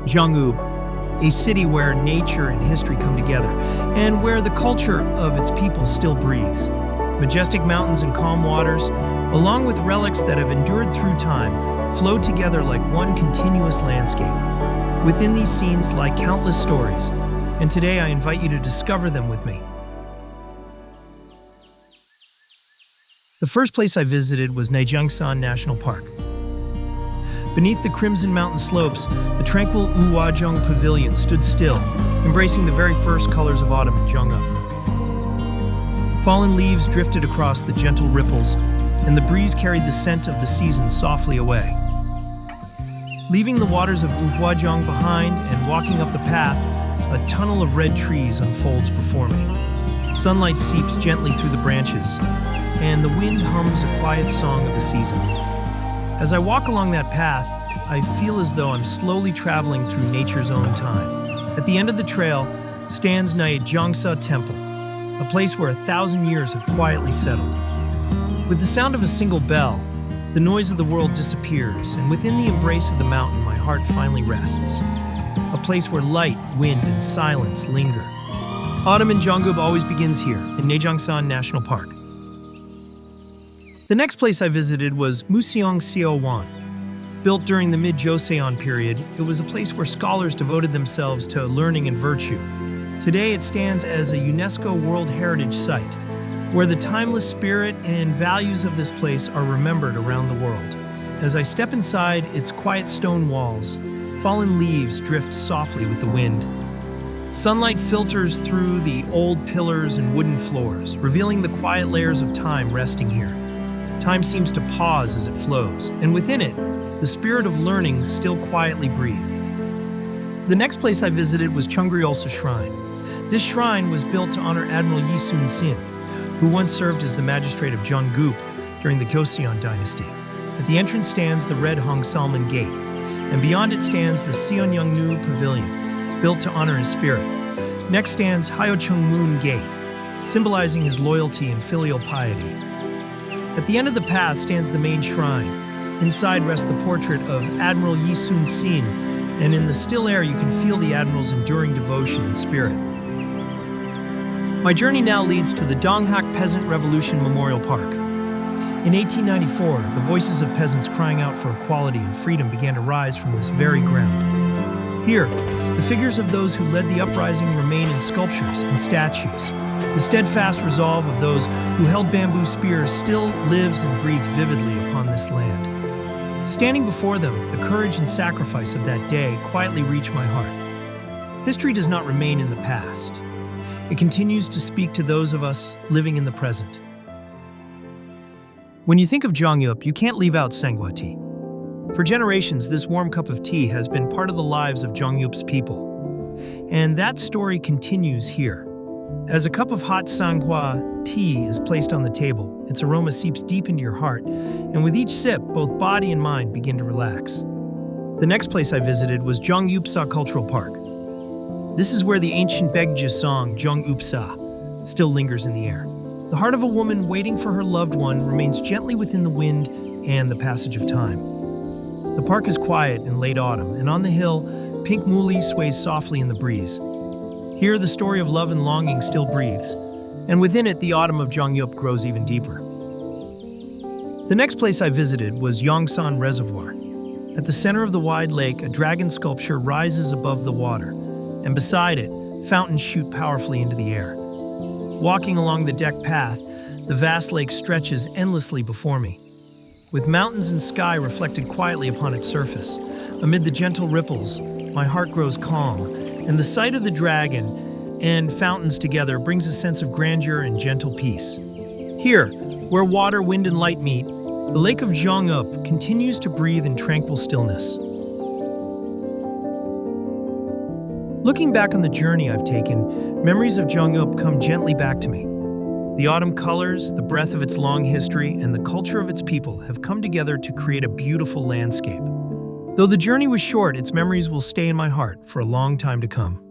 Zhangub, a city where nature and history come together, and where the culture of its people still breathes. Majestic mountains and calm waters, along with relics that have endured through time, flow together like one continuous landscape. Within these scenes lie countless stories, and today I invite you to discover them with me. The first place I visited was Nejiangsan National Park. Beneath the crimson mountain slopes, the tranquil Wuhuazhong Pavilion stood still, embracing the very first colors of autumn in Zhongnap. Fallen leaves drifted across the gentle ripples, and the breeze carried the scent of the season softly away. Leaving the waters of Wuhuazhong behind and walking up the path, a tunnel of red trees unfolds before me. Sunlight seeps gently through the branches, and the wind hums a quiet song of the season. As I walk along that path, I feel as though I'm slowly traveling through nature's own time. At the end of the trail stands Nyejiangsa Temple, a place where 1,000 years have quietly settled. With the sound of a single bell, the noise of the world disappears, and within the embrace of the mountain, my heart finally rests. A place where light, wind, and silence linger. Autumn in Zhangub always begins here, in Nejiangsan National Park. The next place I visited was Museong Xiaowan. Built during the mid-Joseon period, it was a place where scholars devoted themselves to learning and virtue. Today it stands as a UNESCO World Heritage Site, where the timeless spirit and values of this place are remembered around the world. As I step inside its quiet stone walls, fallen leaves drift softly with the wind. Sunlight filters through the old pillars and wooden floors, revealing the quiet layers of time resting here. Time seems to pause as it flows, and within it, the spirit of learning still quietly breathes. The next place I visited was Chungryolsa Shrine. This shrine was built to honor Admiral Yi Sun-sin, who once served as the magistrate of Zhonggup during the Joseon dynasty. At the entrance stands the red Hong Salmon Gate, and beyond it stands the Seonyangnu Pavilion, built to honor his spirit. Next stands Hyochungmun Gate, symbolizing his loyalty and filial piety. At the end of the path stands the main shrine. Inside rests the portrait of Admiral Yi Sun-sin, and in the still air you can feel the Admiral's enduring devotion and spirit. My journey now leads to the Donghak Peasant Revolution Memorial Park. In 1894, the voices of peasants crying out for equality and freedom began to rise from this very ground. Here, the figures of those who led the uprising remain in sculptures and statues. The steadfast resolve of those who held bamboo spears still lives and breathes vividly upon this land. Standing before them, the courage and sacrifice of that day quietly reach my heart. History does not remain in the past. It continues to speak to those of us living in the present. When you think of Zhongyup, you can't leave out Sanghua tea. For generations, this warm cup of tea has been part of the lives of Zhongyup's people. And that story continues here. As a cup of hot Sanghua tea is placed on the table, its aroma seeps deep into your heart, and with each sip, both body and mind begin to relax. The next place I visited was Zhongyupsa Cultural Park. This is where the ancient Baekje song, Zhongyupsa, still lingers in the air. The heart of a woman waiting for her loved one remains gently within the wind and the passage of time. The park is quiet in late autumn, and on the hill, pink muli sways softly in the breeze. Here, the story of love and longing still breathes, and within it, the autumn of Zhongyup grows even deeper. The next place I visited was Yongsan Reservoir. At the center of the wide lake, a dragon sculpture rises above the water, and beside it, fountains shoot powerfully into the air. Walking along the deck path, the vast lake stretches endlessly before me, with mountains and sky reflected quietly upon its surface. Amid the gentle ripples, my heart grows calm, and the sight of the dragon and fountains together brings a sense of grandeur and gentle peace. Here, where water, wind, and light meet, the lake of Zhongyup continues to breathe in tranquil stillness. Looking back on the journey I've taken, memories of Zhongyup come gently back to me. The autumn colors, the breadth of its long history, and the culture of its people have come together to create a beautiful landscape. Though the journey was short, its memories will stay in my heart for a long time to come.